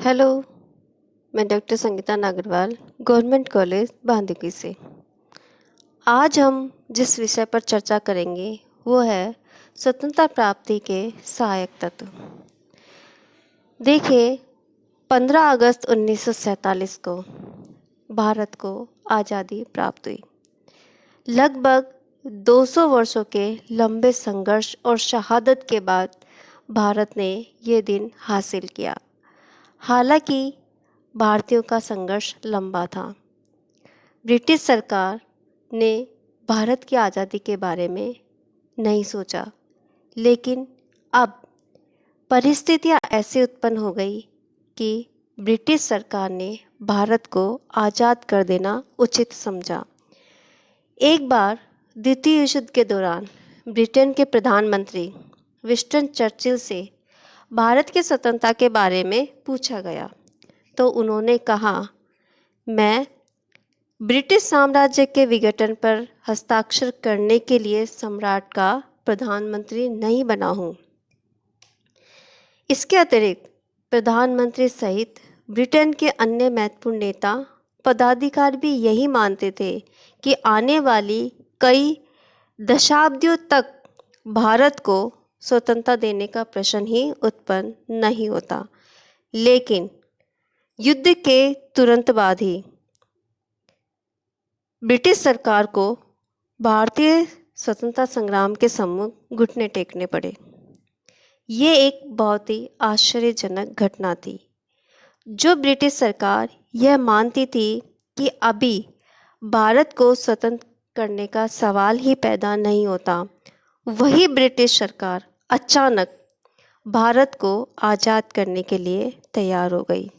Hello, मैं doctor Sangeeta Nagarwal, government college Bandikui से। आज हम जिस विषय पर चर्चा करेंगे वो है स्वतंत्रता प्राप्ति के सहायक तत्व। देखिए, 15 अगस्त 1947 को भारत को आज़ादी प्राप्त हुई। लगभग 200 वर्षों के लंबे संघर्ष और शहादत के बाद भारत ने ये दिन हासिल किया। हालांकि भारतीयों का संघर्ष लंबा था। ब्रिटिश सरकार ने भारत की आज़ादी के बारे में नहीं सोचा, लेकिन अब परिस्थितियां ऐसी उत्पन्न हो गई कि ब्रिटिश सरकार ने भारत को आज़ाद कर देना उचित समझा। एक बार द्वितीय विश्व युद्ध के दौरान ब्रिटेन के प्रधानमंत्री विंस्टन चर्चिल से भारत की स्वतंत्रता के बारे में पूछा गया तो उन्होंने कहा, मैं ब्रिटिश साम्राज्य के विघटन पर हस्ताक्षर करने के लिए सम्राट का प्रधानमंत्री नहीं बना हूँ। इसके अतिरिक्त प्रधानमंत्री सहित ब्रिटेन के अन्य महत्वपूर्ण नेता पदाधिकारी भी यही मानते थे कि आने वाली कई दशाब्दियों तक भारत को स्वतंत्रता देने का प्रश्न ही उत्पन्न नहीं होता। लेकिन युद्ध के तुरंत बाद ही ब्रिटिश सरकार को भारतीय स्वतंत्रता संग्राम के सम्मुख घुटने टेकने पड़े। ये एक बहुत ही आश्चर्यजनक घटना थी। जो ब्रिटिश सरकार यह मानती थी कि अभी भारत को स्वतंत्र करने का सवाल ही पैदा नहीं होता, वही ब्रिटिश सरकार अचानक भारत को आज़ाद करने के लिए तैयार हो गई।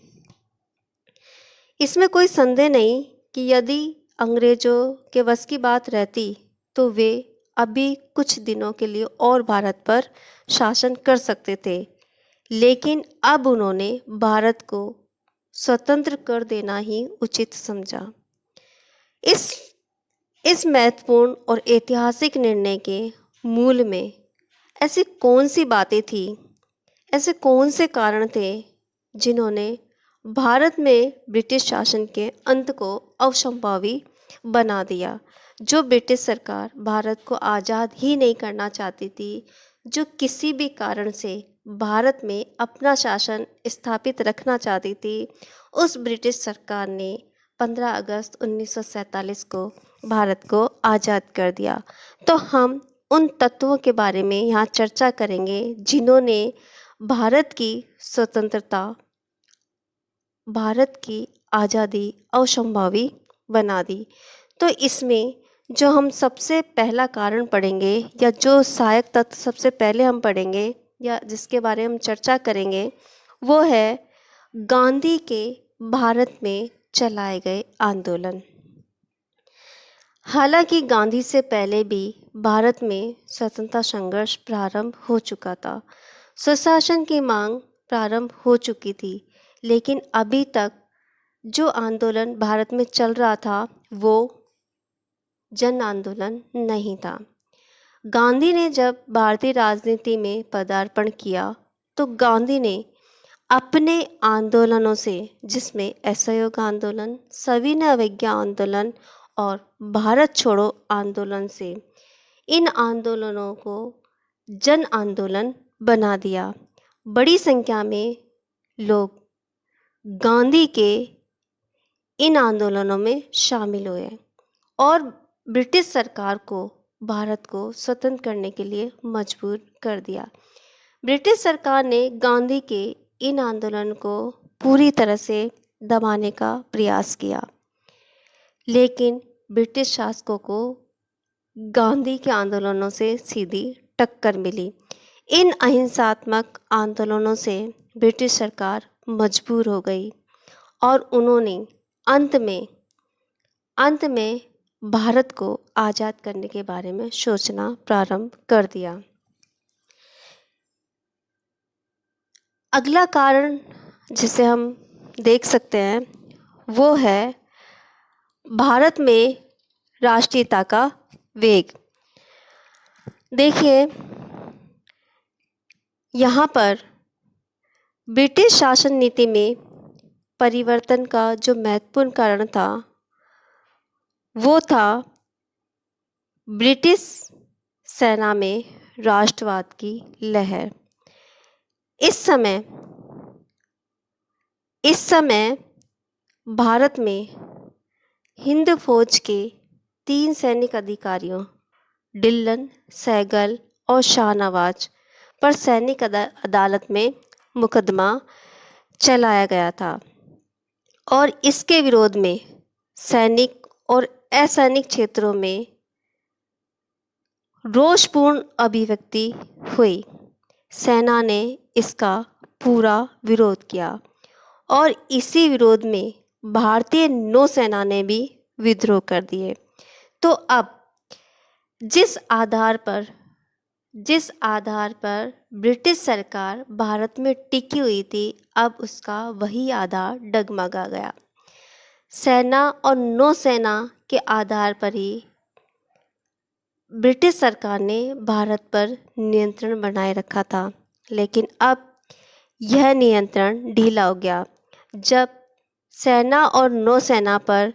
इसमें कोई संदेह नहीं कि यदि अंग्रेज़ों के बस की बात रहती तो वे अभी कुछ दिनों के लिए और भारत पर शासन कर सकते थे, लेकिन अब उन्होंने भारत को स्वतंत्र कर देना ही उचित समझा। इस महत्वपूर्ण और ऐतिहासिक निर्णय के मूल में ऐसी कौन सी बातें थी, ऐसे कौन से कारण थे जिन्होंने भारत में ब्रिटिश शासन के अंत को असंभावी बना दिया। जो ब्रिटिश सरकार भारत को आज़ाद ही नहीं करना चाहती थी, जो किसी भी कारण से भारत में अपना शासन स्थापित रखना चाहती थी, उस ब्रिटिश सरकार ने 15 अगस्त 1947 को भारत को आज़ाद कर दिया। तो हम उन तत्वों के बारे में यहाँ चर्चा करेंगे जिन्होंने भारत की स्वतंत्रता, भारत की आज़ादी असंभावी बना दी। तो इसमें जो हम सबसे पहला कारण पढ़ेंगे या जो सहायक तत्व सबसे पहले हम पढ़ेंगे या जिसके बारे में हम चर्चा करेंगे वो है गांधी के भारत में चलाए गए आंदोलन। हालांकि गांधी से पहले भी भारत में स्वतंत्रता संघर्ष प्रारंभ हो चुका था, स्वशासन की मांग प्रारंभ हो चुकी थी, लेकिन अभी तक जो आंदोलन भारत में चल रहा था वो जन आंदोलन नहीं था। गांधी ने जब भारतीय राजनीति में पदार्पण किया तो गांधी ने अपने आंदोलनों से, जिसमें असहयोग आंदोलन, सविनय अवज्ञा आंदोलन और भारत छोड़ो आंदोलन से, इन आंदोलनों को जन आंदोलन बना दिया। बड़ी संख्या में लोग गांधी के इन आंदोलनों में शामिल हुए और ब्रिटिश सरकार को भारत को स्वतंत्र करने के लिए मजबूर कर दिया। ब्रिटिश सरकार ने गांधी के इन आंदोलन को पूरी तरह से दबाने का प्रयास किया, लेकिन ब्रिटिश शासकों को गांधी के आंदोलनों से सीधी टक्कर मिली। इन अहिंसात्मक आंदोलनों से ब्रिटिश सरकार मजबूर हो गई और उन्होंने अंत में भारत को आज़ाद करने के बारे में सोचना प्रारंभ कर दिया। अगला कारण जिसे हम देख सकते हैं वो है भारत में राष्ट्रीयता का वेग। देखिए, यहाँ पर ब्रिटिश शासन नीति में परिवर्तन का जो महत्वपूर्ण कारण था वो था ब्रिटिश सेना में राष्ट्रवाद की लहर। इस समय भारत में हिंद फौज के 3 सैनिक अधिकारियों डिल्लन, सहगल और शाहनवाज पर सैनिक अदालत में मुकदमा चलाया गया था और इसके विरोध में सैनिक और असैनिक क्षेत्रों में रोषपूर्ण अभिव्यक्ति हुई। सेना ने इसका पूरा विरोध किया और इसी विरोध में भारतीय नौसेना ने भी विद्रोह कर दिए। तो अब जिस आधार पर ब्रिटिश सरकार भारत में टिकी हुई थी, अब उसका वही आधार डगमगा गया। सेना और नौसेना के आधार पर ही ब्रिटिश सरकार ने भारत पर नियंत्रण बनाए रखा था, लेकिन अब यह नियंत्रण ढीला हो गया। जब सेना और नौसेना पर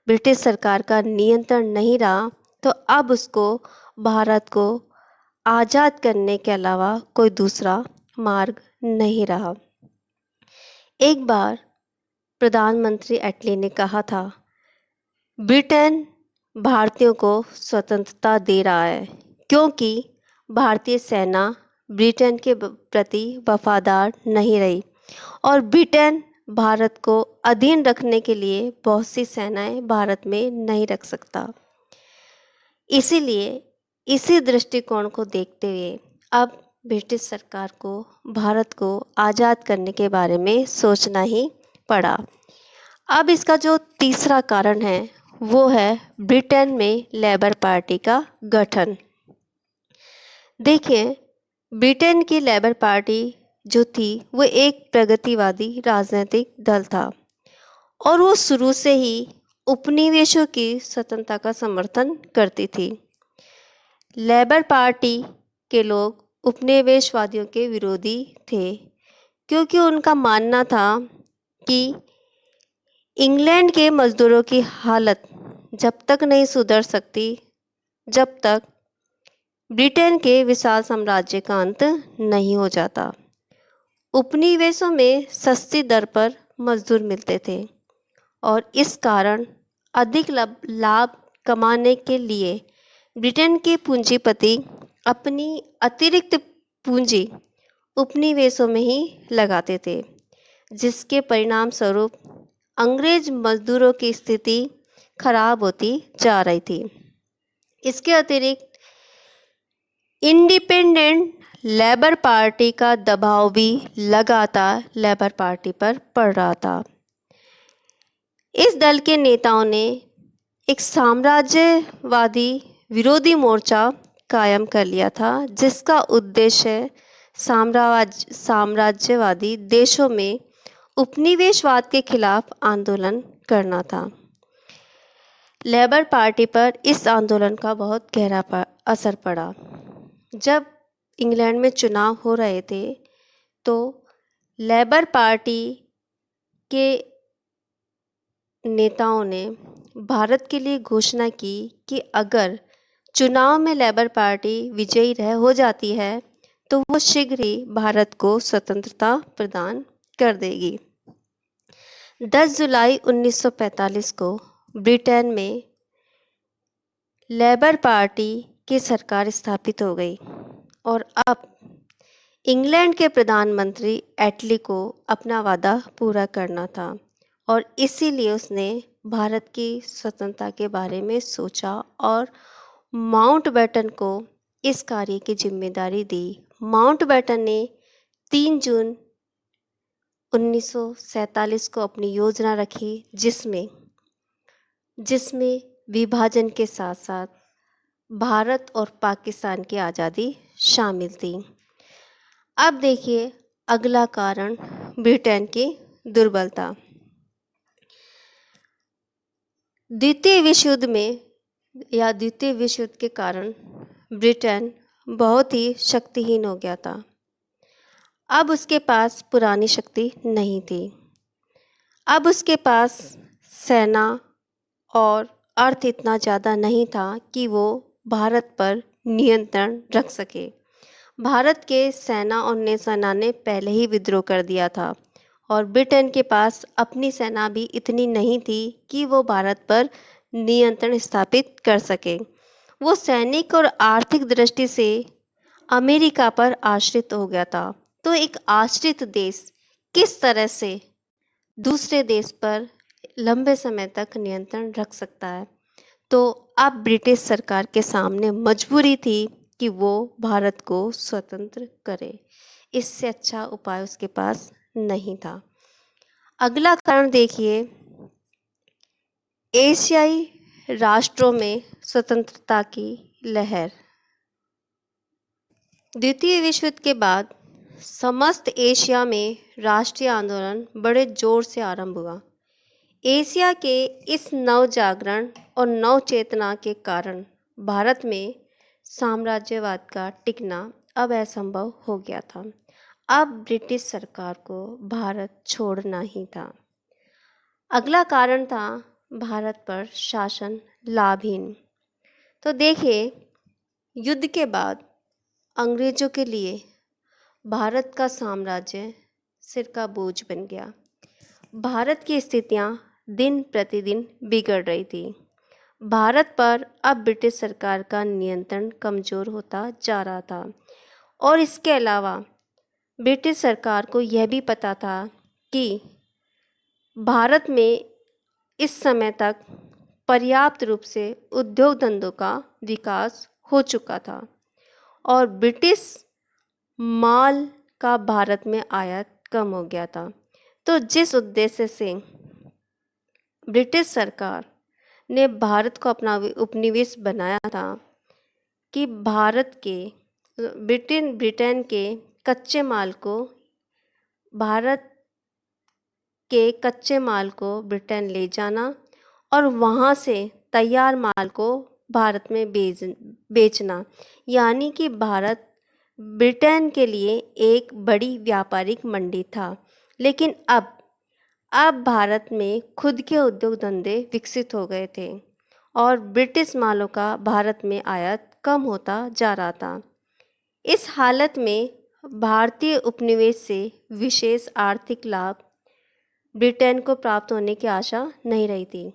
ब्रिटिश सरकार का नियंत्रण नहीं रहा, तो अब उसको भारत को आज़ाद करने के अलावा कोई दूसरा मार्ग नहीं रहा। एक बार प्रधानमंत्री एटली ने कहा था, ब्रिटेन भारतीयों को स्वतंत्रता दे रहा है क्योंकि भारतीय सेना ब्रिटेन के प्रति वफादार नहीं रही और ब्रिटेन भारत को अधीन रखने के लिए बहुत सी सेनाएं भारत में नहीं रख सकता। इसीलिए इसी दृष्टिकोण को देखते हुए अब ब्रिटिश सरकार को भारत को आज़ाद करने के बारे में सोचना ही पड़ा। अब इसका जो तीसरा कारण है वो है ब्रिटेन में लेबर पार्टी का गठन। देखिए, ब्रिटेन की लेबर पार्टी जो थी वो एक प्रगतिवादी राजनीतिक दल था और वो शुरू से ही उपनिवेशों की स्वतंत्रता का समर्थन करती थी। लेबर पार्टी के लोग उपनिवेशवादियों के विरोधी थे क्योंकि उनका मानना था कि इंग्लैंड के मज़दूरों की हालत जब तक नहीं सुधर सकती, जब तक ब्रिटेन के विशाल साम्राज्य का अंत नहीं हो जाता। उपनिवेशों में सस्ती दर पर मजदूर मिलते थे और इस कारण अधिक लाभ कमाने के लिए ब्रिटेन के पूंजीपति अपनी अतिरिक्त पूंजी उपनिवेशों में ही लगाते थे, जिसके परिणाम स्वरूप अंग्रेज मजदूरों की स्थिति खराब होती जा रही थी। इसके अतिरिक्त इंडिपेंडेंट लेबर पार्टी का दबाव भी लगातार लेबर पार्टी पर पड़ रहा था। इस दल के नेताओं ने एक साम्राज्यवादी विरोधी मोर्चा कायम कर लिया था, जिसका उद्देश्य साम्राज्यवादी देशों में उपनिवेशवाद के खिलाफ आंदोलन करना था। लेबर पार्टी पर इस आंदोलन का बहुत गहरा असर पड़ा। जब इंग्लैंड में चुनाव हो रहे थे तो लेबर पार्टी के नेताओं ने भारत के लिए घोषणा की कि अगर चुनाव में लेबर पार्टी विजयी हो जाती है तो वो शीघ्र ही भारत को स्वतंत्रता प्रदान कर देगी। 10 जुलाई 1945 को ब्रिटेन में लेबर पार्टी की सरकार स्थापित हो गई और अब इंग्लैंड के प्रधानमंत्री एटली को अपना वादा पूरा करना था और इसीलिए उसने भारत की स्वतंत्रता के बारे में सोचा और माउंटबेटन को इस कार्य की जिम्मेदारी दी। माउंटबेटन ने 3 जून 1947 को अपनी योजना रखी, जिसमें विभाजन के साथ साथ भारत और पाकिस्तान की आज़ादी शामिल थी। अब देखिए अगला कारण, ब्रिटेन की दुर्बलता। द्वितीय विश्व युद्ध के कारण ब्रिटेन बहुत ही शक्तिहीन हो गया था। अब उसके पास पुरानी शक्ति नहीं थी। अब उसके पास सेना और अर्थ इतना ज़्यादा नहीं था कि वो भारत पर नियंत्रण रख सके। भारत के सेना और नौसेना ने पहले ही विद्रोह कर दिया था और ब्रिटेन के पास अपनी सेना भी इतनी नहीं थी कि वो भारत पर नियंत्रण स्थापित कर सके। वो सैनिक और आर्थिक दृष्टि से अमेरिका पर आश्रित हो गया था। तो एक आश्रित देश किस तरह से दूसरे देश पर लंबे समय तक नियंत्रण रख सकता है? तो अब ब्रिटिश सरकार के सामने मजबूरी थी कि वो भारत को स्वतंत्र करे। इससे अच्छा उपाय उसके पास नहीं था। अगला कारण देखिए, एशियाई राष्ट्रों में स्वतंत्रता की लहर। द्वितीय विश्व युद्ध के बाद समस्त एशिया में राष्ट्रीय आंदोलन बड़े जोर से आरंभ हुआ। एशिया के इस नव जागरण और नव चेतना के कारण भारत में साम्राज्यवाद का टिकना अब असंभव हो गया था। अब ब्रिटिश सरकार को भारत छोड़ना ही था। अगला कारण था भारत पर शासन लाभहीन। तो देखिए, युद्ध के बाद अंग्रेजों के लिए भारत का साम्राज्य सिर का बोझ बन गया। भारत की स्थितियां दिन प्रतिदिन बिगड़ रही थी। भारत पर अब ब्रिटिश सरकार का नियंत्रण कमज़ोर होता जा रहा था और इसके अलावा ब्रिटिश सरकार को यह भी पता था कि भारत में इस समय तक पर्याप्त रूप से उद्योग धंधों का विकास हो चुका था और ब्रिटिश माल का भारत में आयात कम हो गया था। तो जिस उद्देश्य से ब्रिटिश सरकार ने भारत को अपना उपनिवेश बनाया था कि भारत के ब्रिटेन के कच्चे माल को भारत के कच्चे माल को ब्रिटेन ले जाना और वहाँ से तैयार माल को भारत में बेचना, यानी कि भारत ब्रिटेन के लिए एक बड़ी व्यापारिक मंडी था। लेकिन अब भारत में खुद के उद्योग धंधे विकसित हो गए थे और ब्रिटिश मालों का भारत में आयात कम होता जा रहा था। इस हालत में भारतीय उपनिवेश से विशेष आर्थिक लाभ ब्रिटेन को प्राप्त होने की आशा नहीं रही थी।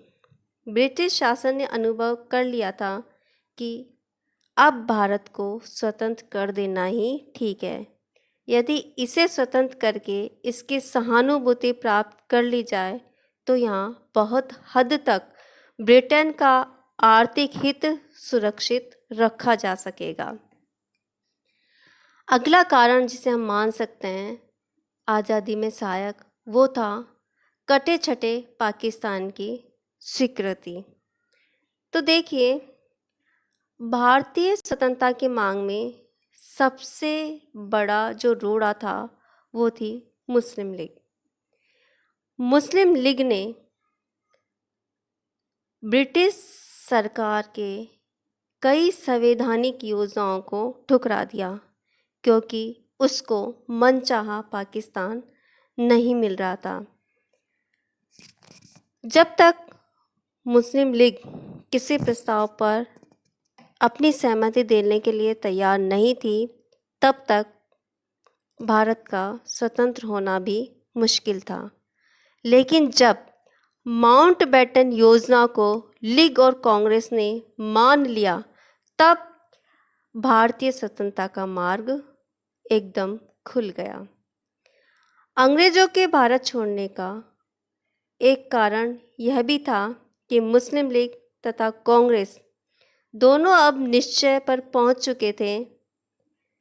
ब्रिटिश शासन ने अनुभव कर लिया था कि अब भारत को स्वतंत्र कर देना ही ठीक है। यदि इसे स्वतंत्र करके इसकी सहानुभूति प्राप्त कर ली जाए तो यहाँ बहुत हद तक ब्रिटेन का आर्थिक हित सुरक्षित रखा जा सकेगा। अगला कारण जिसे हम मान सकते हैं आज़ादी में सहायक, वो था कटे छटे पाकिस्तान की स्वीकृति। तो देखिए, भारतीय स्वतंत्रता की मांग में सबसे बड़ा जो रोड़ा था वो थी मुस्लिम लीग। मुस्लिम लीग ने ब्रिटिश सरकार के कई संवैधानिक योजनाओं को ठुकरा दिया क्योंकि उसको मनचाहा पाकिस्तान नहीं मिल रहा था। जब तक मुस्लिम लीग किसी प्रस्ताव पर अपनी सहमति देने के लिए तैयार नहीं थी, तब तक भारत का स्वतंत्र होना भी मुश्किल था। लेकिन जब माउंटबेटन योजना को लीग और कांग्रेस ने मान लिया, तब भारतीय स्वतंत्रता का मार्ग एकदम खुल गया। अंग्रेजों के भारत छोड़ने का एक कारण यह भी था कि मुस्लिम लीग तथा कांग्रेस दोनों अब निश्चय पर पहुंच चुके थे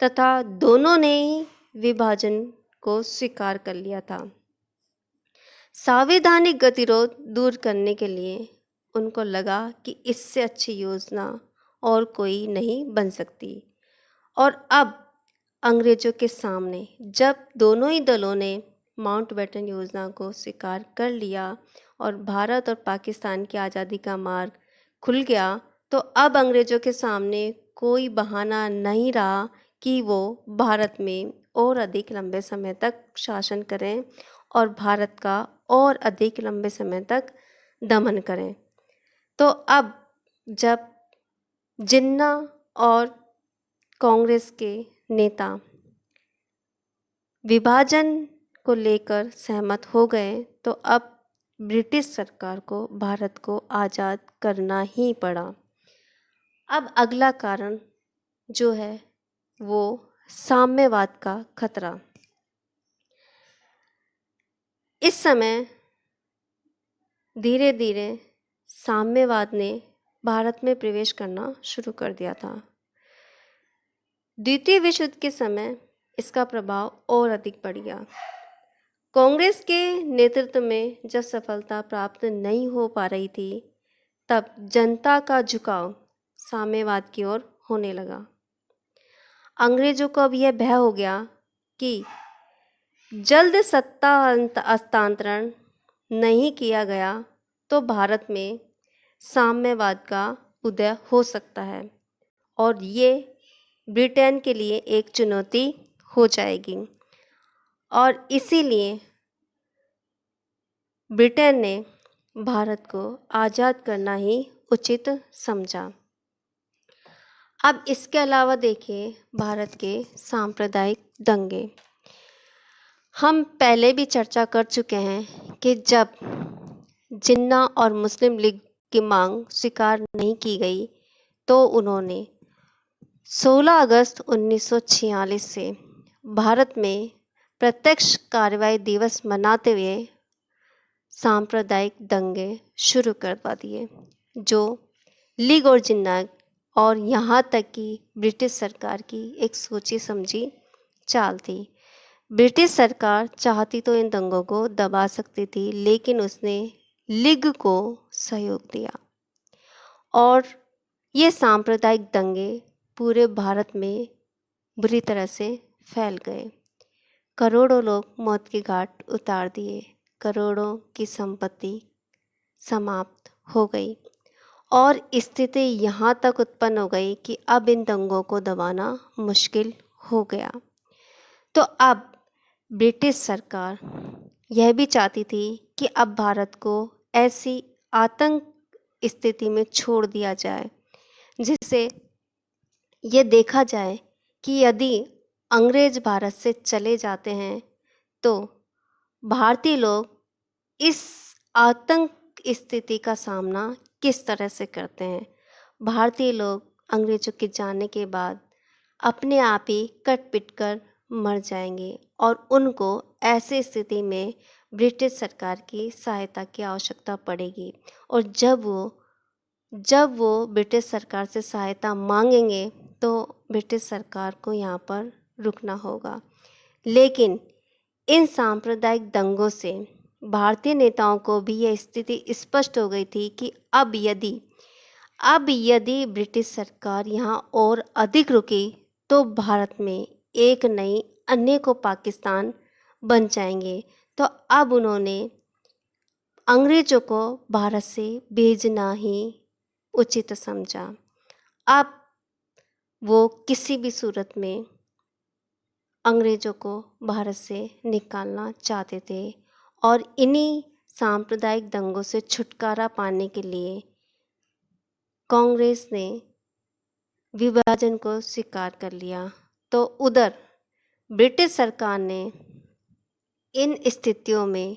तथा दोनों ने ही विभाजन को स्वीकार कर लिया था। संवैधानिक गतिरोध दूर करने के लिए उनको लगा कि इससे अच्छी योजना और कोई नहीं बन सकती और अब अंग्रेजों के सामने जब दोनों ही दलों ने माउंटबेटन योजना को स्वीकार कर लिया और भारत और पाकिस्तान की आज़ादी का मार्ग खुल गया, तो अब अंग्रेजों के सामने कोई बहाना नहीं रहा कि वो भारत में और अधिक लंबे समय तक शासन करें और भारत का और अधिक लंबे समय तक दमन करें। तो अब जब जिन्ना और कांग्रेस के नेता विभाजन को लेकर सहमत हो गए तो अब ब्रिटिश सरकार को भारत को आज़ाद करना ही पड़ा। अब अगला कारण जो है वो साम्यवाद का खतरा। इस समय धीरे धीरे साम्यवाद ने भारत में प्रवेश करना शुरू कर दिया था। द्वितीय विश्व युद्ध के समय इसका प्रभाव और अधिक बढ़ गया। कांग्रेस के नेतृत्व में जब सफलता प्राप्त नहीं हो पा रही थी तब जनता का झुकाव साम्यवाद की ओर होने लगा। अंग्रेजों को अब यह भय हो गया कि जल्द सत्ता हस्तांतरण नहीं किया गया तो भारत में साम्यवाद का उदय हो सकता है और ये ब्रिटेन के लिए एक चुनौती हो जाएगी। और इसीलिए ब्रिटेन ने भारत को आज़ाद करना ही उचित समझा। अब इसके अलावा देखिए भारत के सांप्रदायिक दंगे। हम पहले भी चर्चा कर चुके हैं कि जब जिन्ना और मुस्लिम लीग की मांग स्वीकार नहीं की गई तो उन्होंने 16 अगस्त 1946 से भारत में प्रत्यक्ष कार्रवाई दिवस मनाते हुए सांप्रदायिक दंगे शुरू करवा दिए, जो लीग और जिन्ना और यहाँ तक कि ब्रिटिश सरकार की एक सोची समझी चाल थी। ब्रिटिश सरकार चाहती तो इन दंगों को दबा सकती थी, लेकिन उसने लीग को सहयोग दिया और ये सांप्रदायिक दंगे पूरे भारत में बुरी तरह से फैल गए। करोड़ों लोग मौत के घाट उतार दिए, करोड़ों की संपत्ति समाप्त हो गई और स्थिति यहाँ तक उत्पन्न हो गई कि अब इन दंगों को दबाना मुश्किल हो गया। तो अब ब्रिटिश सरकार यह भी चाहती थी कि अब भारत को ऐसी आतंक स्थिति में छोड़ दिया जाए जिससे ये देखा जाए कि यदि अंग्रेज भारत से चले जाते हैं तो भारतीय लोग इस आतंक स्थिति का सामना किस तरह से करते हैं। भारतीय लोग अंग्रेजों के जाने के बाद अपने आप ही कट पिट कर मर जाएंगे और उनको ऐसी स्थिति में ब्रिटिश सरकार की सहायता की आवश्यकता पड़ेगी और जब वो ब्रिटिश सरकार से सहायता मांगेंगे तो ब्रिटिश सरकार को यहाँ पर रुकना होगा। लेकिन इन सांप्रदायिक दंगों से भारतीय नेताओं को भी यह स्थिति स्पष्ट हो गई थी कि अब यदि ब्रिटिश सरकार यहाँ और अधिक रुकी तो भारत में एक नई अनेकों पाकिस्तान बन जाएंगे। तो अब उन्होंने अंग्रेजों को भारत से भेजना ही उचित समझा। अब वो किसी भी सूरत में अंग्रेजों को भारत से निकालना चाहते थे और इन्हीं सांप्रदायिक दंगों से छुटकारा पाने के लिए कांग्रेस ने विभाजन को स्वीकार कर लिया। तो उधर ब्रिटिश सरकार ने इन स्थितियों में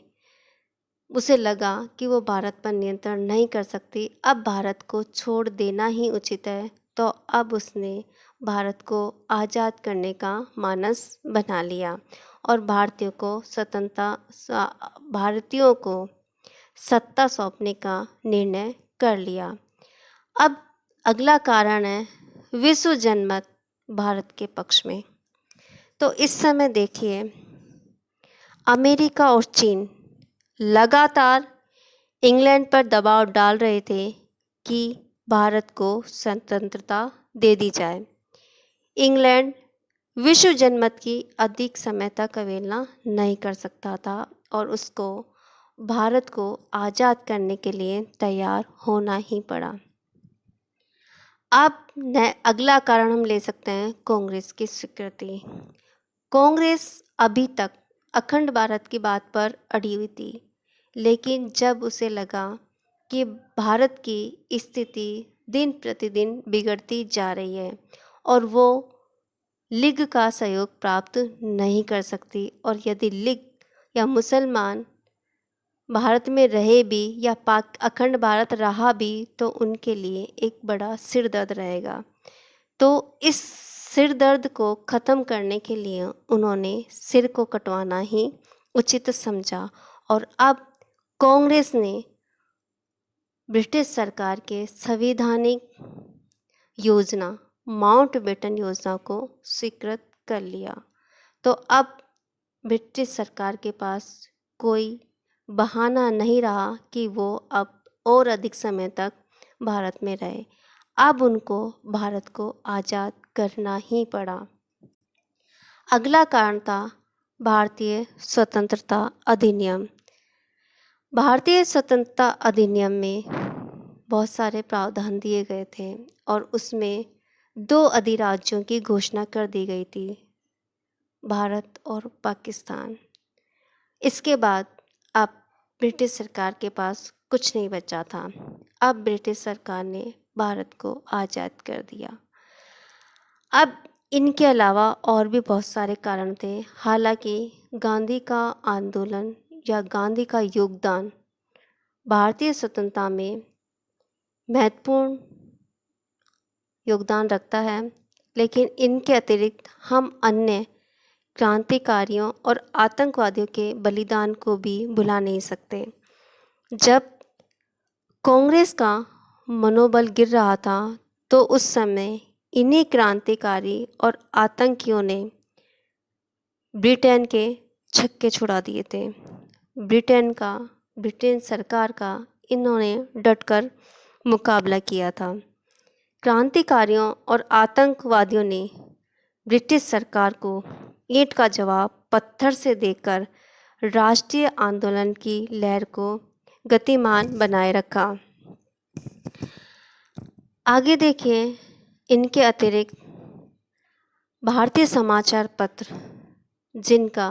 उसे लगा कि वो भारत पर नियंत्रण नहीं कर सकती, अब भारत को छोड़ देना ही उचित है। तो अब उसने भारत को आज़ाद करने का मानस बना लिया और भारतीयों को सत्ता सौंपने का निर्णय कर लिया। अब अगला कारण है विश्व जनमत भारत के पक्ष में। तो इस समय देखिए अमेरिका और चीन लगातार इंग्लैंड पर दबाव डाल रहे थे कि भारत को स्वतंत्रता दे दी जाए। इंग्लैंड विश्व जनमत की अधिक समय तक अवहेलना नहीं कर सकता था और उसको भारत को आज़ाद करने के लिए तैयार होना ही पड़ा। अब अगला कारण हम ले सकते हैं कांग्रेस की स्वीकृति। कांग्रेस अभी तक अखंड भारत की बात पर अड़ी हुई थी, लेकिन जब उसे लगा कि भारत की स्थिति दिन प्रतिदिन बिगड़ती जा रही है और वो लीग का सहयोग प्राप्त नहीं कर सकती, और यदि लीग या मुसलमान भारत में रहे भी या पाक अखंड भारत रहा भी तो उनके लिए एक बड़ा सिर दर्द रहेगा। तो इस सिर दर्द को ख़त्म करने के लिए उन्होंने सिर को कटवाना ही उचित समझा, और अब कांग्रेस ने ब्रिटिश सरकार के संवैधानिक योजना माउंटबेटन योजना को स्वीकृत कर लिया। तो अब ब्रिटिश सरकार के पास कोई बहाना नहीं रहा कि वो अब और अधिक समय तक भारत में रहे। अब उनको भारत को आज़ाद करना ही पड़ा। अगला कारण था भारतीय स्वतंत्रता अधिनियम। भारतीय स्वतंत्रता अधिनियम में बहुत सारे प्रावधान दिए गए थे और उसमें 2 अधिराज्यों की घोषणा कर दी गई थी, भारत और पाकिस्तान। इसके बाद अब ब्रिटिश सरकार के पास कुछ नहीं बचा था। अब ब्रिटिश सरकार ने भारत को आज़ाद कर दिया। अब इनके अलावा और भी बहुत सारे कारण थे। हालांकि गांधी का आंदोलन या गांधी का योगदान भारतीय स्वतंत्रता में महत्वपूर्ण योगदान रखता है, लेकिन इनके अतिरिक्त हम अन्य क्रांतिकारियों और आतंकवादियों के बलिदान को भी भुला नहीं सकते। जब कांग्रेस का मनोबल गिर रहा था तो उस समय इन्हीं क्रांतिकारी और आतंकियों ने ब्रिटेन के छक्के छुड़ा दिए थे। ब्रिटेन सरकार का इन्होंने डटकर मुकाबला किया था। क्रांतिकारियों और आतंकवादियों ने ब्रिटिश सरकार को ईंट का जवाब पत्थर से देकर राष्ट्रीय आंदोलन की लहर को गतिमान बनाए रखा। आगे देखिए, इनके अतिरिक्त भारतीय समाचार पत्र, जिनका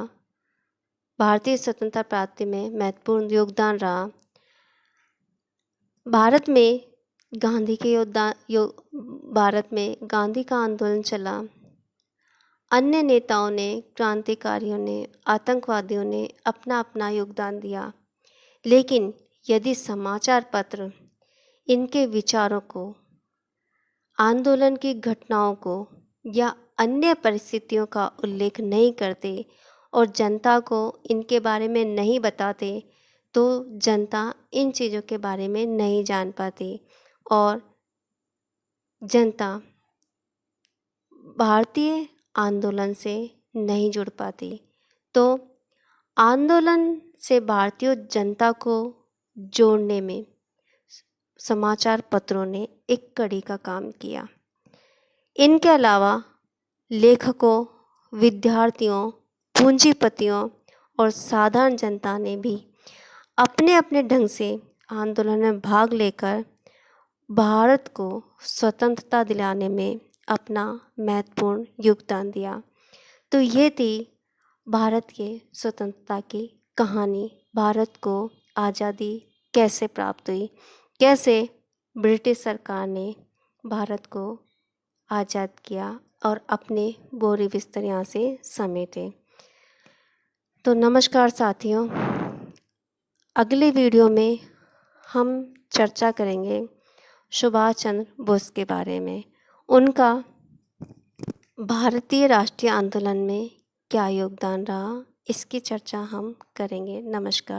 भारतीय स्वतंत्रता प्राप्ति में महत्वपूर्ण योगदान रहा। भारत में गांधी का आंदोलन चला। अन्य नेताओं ने, क्रांतिकारियों ने, आतंकवादियों ने अपना अपना योगदान दिया, लेकिन यदि समाचार पत्र इनके विचारों को, आंदोलन की घटनाओं को या अन्य परिस्थितियों का उल्लेख नहीं करते और जनता को इनके बारे में नहीं बताते तो जनता इन चीज़ों के बारे में नहीं जान पाती और जनता भारतीय आंदोलन से नहीं जुड़ पाती। तो आंदोलन से भारतीय जनता को जोड़ने में समाचार पत्रों ने एक कड़ी का काम किया। इनके अलावा लेखकों, विद्यार्थियों, पूंजीपतियों और साधारण जनता ने भी अपने अपने ढंग से आंदोलन में भाग लेकर भारत को स्वतंत्रता दिलाने में अपना महत्वपूर्ण योगदान दिया। तो ये थी भारत के स्वतंत्रता की कहानी। भारत को आज़ादी कैसे प्राप्त हुई, कैसे ब्रिटिश सरकार ने भारत को आज़ाद किया और अपने बोरी बिस्तर यहाँ से समेटे। तो नमस्कार साथियों, अगले वीडियो में हम चर्चा करेंगे सुभाष चंद्र बोस के बारे में। उनका भारतीय राष्ट्रीय आंदोलन में क्या योगदान रहा, इसकी चर्चा हम करेंगे। नमस्कार।